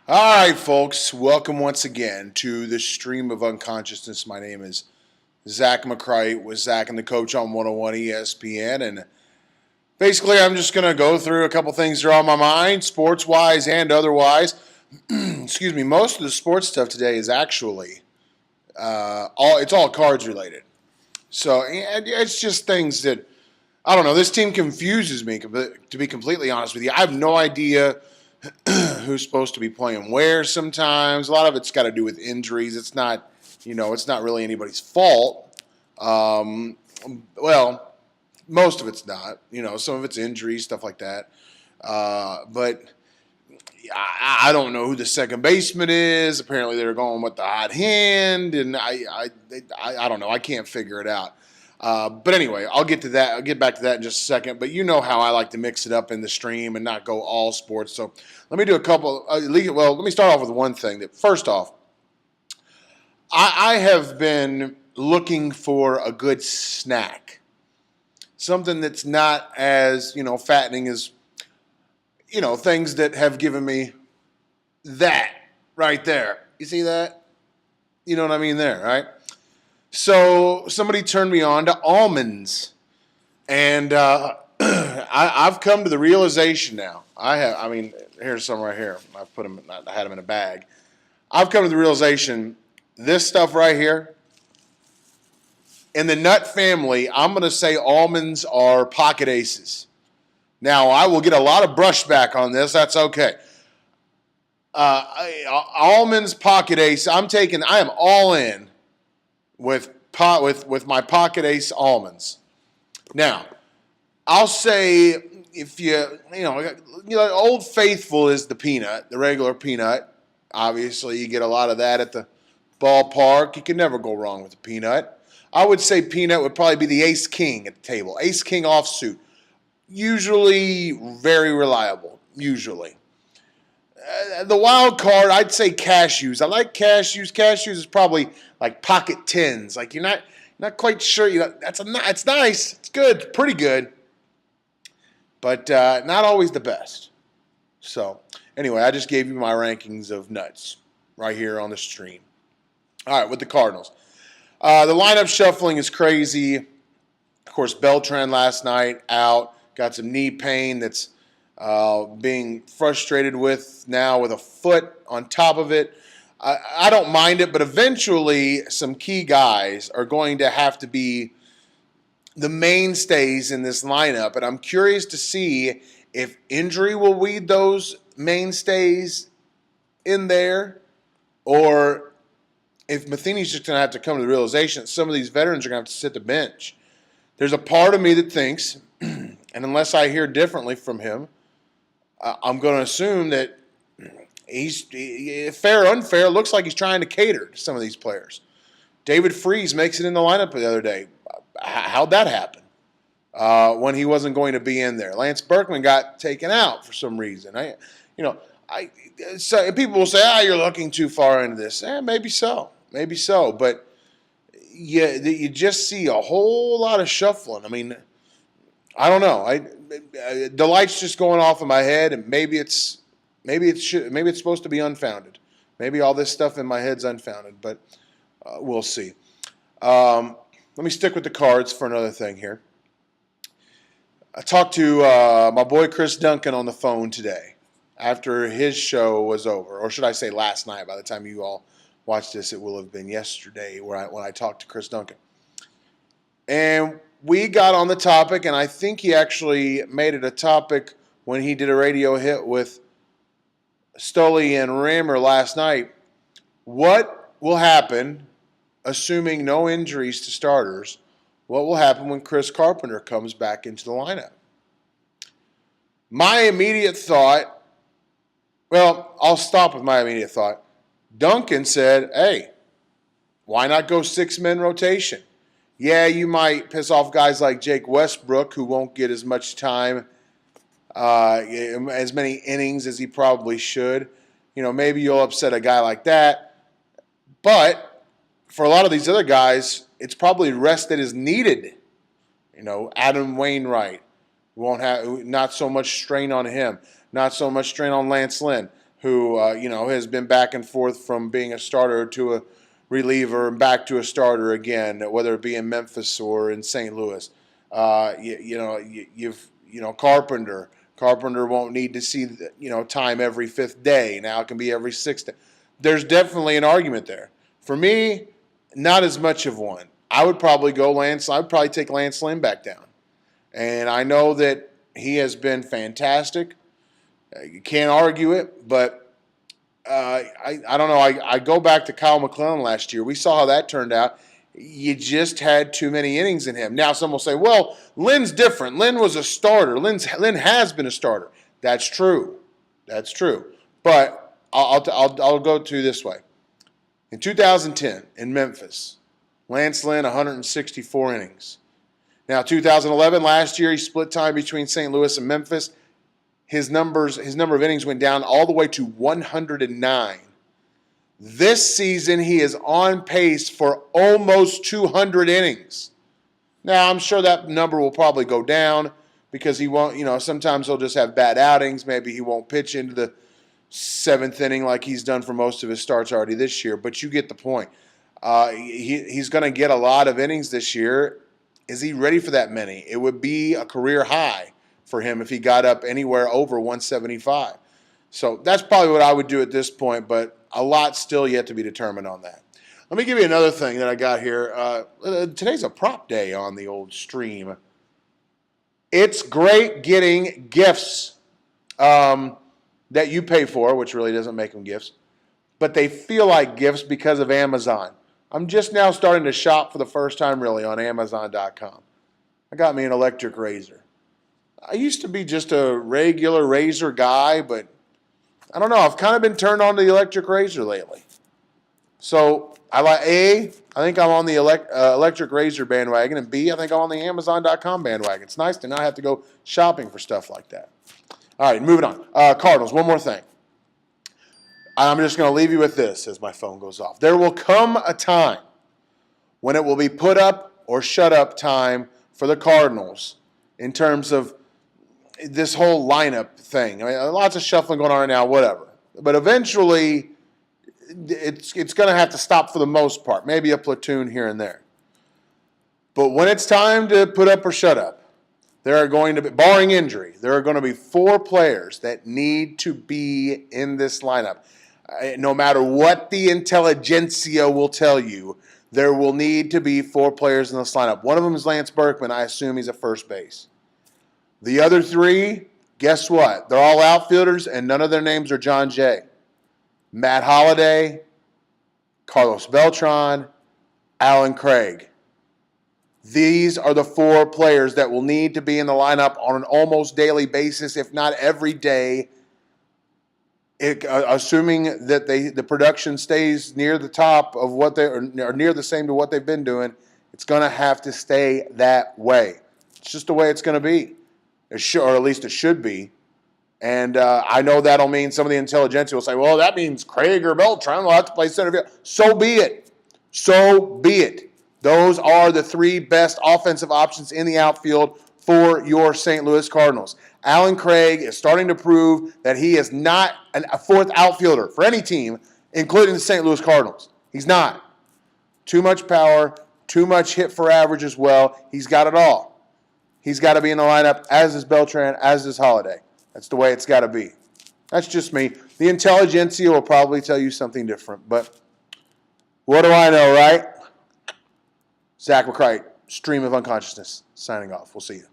All right, folks, welcome once again to the stream of unconsciousness. My name is Zach McCright with Zach and the Coach on 101 ESPN. And basically, I'm just going to go through a couple things that are on my mind, sports wise and otherwise. Excuse me, most of the sports stuff today is actually all cards related. So it's just things that, I don't know, this team confuses me, to be completely honest with you. I have no idea who's supposed to be playing where sometimes. A lot of it's got to do with injuries. It's not, it's not really anybody's fault. Well, most of it's not. Some of it's injuries, stuff like that. But I don't know who the second baseman is. Apparently, they're going with the hot hand, and I don't know. I can't figure it out. But anyway, I'll get to that. I'll get back to that in just a second. But you know how I like to mix it up in the stream and not go all sports. So let me do a couple. Let me start off with one thing. That first off, I have been looking for a good snack, something that's not as fattening as things that have given me that right there. You see that? You know what I mean there, right? So somebody turned me on to almonds, and I've come to the realization now. Here's some right here. I had them in a bag. I've come to the realization this stuff right here in the nut family. I'm going to say almonds are pocket aces. Now I will get a lot of brushback on this. That's okay. Almonds pocket ace. I am all in with my pocket ace almonds. Now, I'll say if Old Faithful is the peanut, the regular peanut. Obviously, you get a lot of that at the ballpark. You can never go wrong with a peanut. I would say peanut would probably be the ace king at the table. Ace king offsuit. Usually very reliable. Usually. The wild card, I'd say cashews. I like cashews. Cashews is probably like pocket tens. Like you're not quite sure. It's nice. It's good. It's pretty good, but not always the best. So anyway, I just gave you my rankings of nuts right here on the stream. All right, with the Cardinals, the lineup shuffling is crazy. Of course, Beltran last night out, got some knee pain that's being frustrated with now with a foot on top of it. I don't mind it, but eventually some key guys are going to have to be the mainstays in this lineup, and I'm curious to see if injury will weed those mainstays in there, or if Matheny's just going to have to come to the realization that some of these veterans are going to have to sit the bench. There's a part of me that thinks, and unless I hear differently from him, I'm going to assume that he's fair or unfair. Looks like he's trying to cater to some of these players. David Freese makes it in the lineup the other day. How'd that happen? When he wasn't going to be in there, Lance Berkman got taken out for some reason. So people will say, "You're looking too far into this." Maybe so, but you just see a whole lot of shuffling. I mean, I don't know. The light's just going off in my head, and maybe it's supposed to be unfounded. Maybe all this stuff in my head's unfounded, but we'll see. Let me stick with the Cards for another thing here. I talked to my boy Chris Duncan on the phone today after his show was over, or should I say last night. By the time you all watch this, it will have been yesterday when I talked to Chris Duncan. And we got on the topic, and I think he actually made it a topic when he did a radio hit with Stoley and Rammer last night. What will happen, assuming no injuries to starters, what will happen when Chris Carpenter comes back into the lineup? My immediate thought, I'll stop with my immediate thought. Duncan said, hey, why not go 6-man rotation? Yeah, you might piss off guys like Jake Westbrook, who won't get as much time, as many innings as he probably should. Maybe you'll upset a guy like that. But for a lot of these other guys, it's probably rest that is needed. Adam Wainwright won't have not so much strain on him, not so much strain on Lance Lynn. who has been back and forth from being a starter to a reliever and back to a starter again, whether it be in Memphis or in St. Louis. Carpenter. Carpenter won't need to see time every fifth day. Now it can be every sixth day. There's definitely an argument there. For me, not as much of one. I would probably go Lance. I would probably take Lance Lynn back down. And I know that he has been fantastic. You can't argue it, but I don't know. I go back to Kyle McClellan last year. We saw how that turned out. You just had too many innings in him. Now some will say, well, Lynn's different. Lynn was a starter. Lynn has been a starter. That's true. That's true. But I'll go to this way. In 2010 in Memphis, Lance Lynn 164 innings. Now 2011, last year, he split time between St. Louis and Memphis. His number of innings went down all the way to 109. This season, he is on pace for almost 200 innings. Now, I'm sure that number will probably go down because he won't, sometimes he'll just have bad outings. Maybe he won't pitch into the seventh inning like he's done for most of his starts already this year, but you get the point. He's going to get a lot of innings this year. Is he ready for that many? It would be a career high for him if he got up anywhere over 175. So that's probably what I would do at this point, but a lot still yet to be determined on that. Let me give you another thing that I got here. Today's a prop day on the old stream. It's great getting gifts that you pay for, which really doesn't make them gifts, but they feel like gifts because of Amazon. I'm just now starting to shop for the first time really on Amazon.com. I got me an electric razor. I used to be just a regular razor guy, but I don't know. I've kind of been turned on to the electric razor lately. So I think I'm on the electric razor bandwagon, and B, I think I'm on the Amazon.com bandwagon. It's nice to not have to go shopping for stuff like that. All right, moving on. Cardinals, one more thing. I'm just going to leave you with this as my phone goes off. There will come a time when it will be put up or shut up time for the Cardinals in terms of this whole lineup thing. I mean, lots of shuffling going on right now, whatever. But eventually, it's going to have to stop for the most part. Maybe a platoon here and there. But when it's time to put up or shut up, there are going to be, barring injury, there are going to be 4 players that need to be in this lineup. No matter what the intelligentsia will tell you, there will need to be 4 players in this lineup. One of them is Lance Berkman. I assume he's at first base. The other 3, guess what? They're all outfielders, and none of their names are John Jay. Matt Holliday, Carlos Beltran, Alan Craig. These are the 4 players that will need to be in the lineup on an almost daily basis, if not every day, assuming that the production stays near the top of what they are near the same to what they've been doing. It's going to have to stay that way. It's just the way it's going to be, or at least it should be. And I know that'll mean some of the intelligentsia will say, well, that means Craig or Beltran will have to play center field. So be it. So be it. Those are the 3 best offensive options in the outfield for your St. Louis Cardinals. Alan Craig is starting to prove that he is not a 4th outfielder for any team, including the St. Louis Cardinals. He's not. Too much power, too much hit for average as well. He's got it all. He's got to be in the lineup, as is Beltran, as is Holliday. That's the way it's got to be. That's just me. The intelligentsia will probably tell you something different, but what do I know, right? Zach McCright, Stream of Unconsciousness, signing off. We'll see you.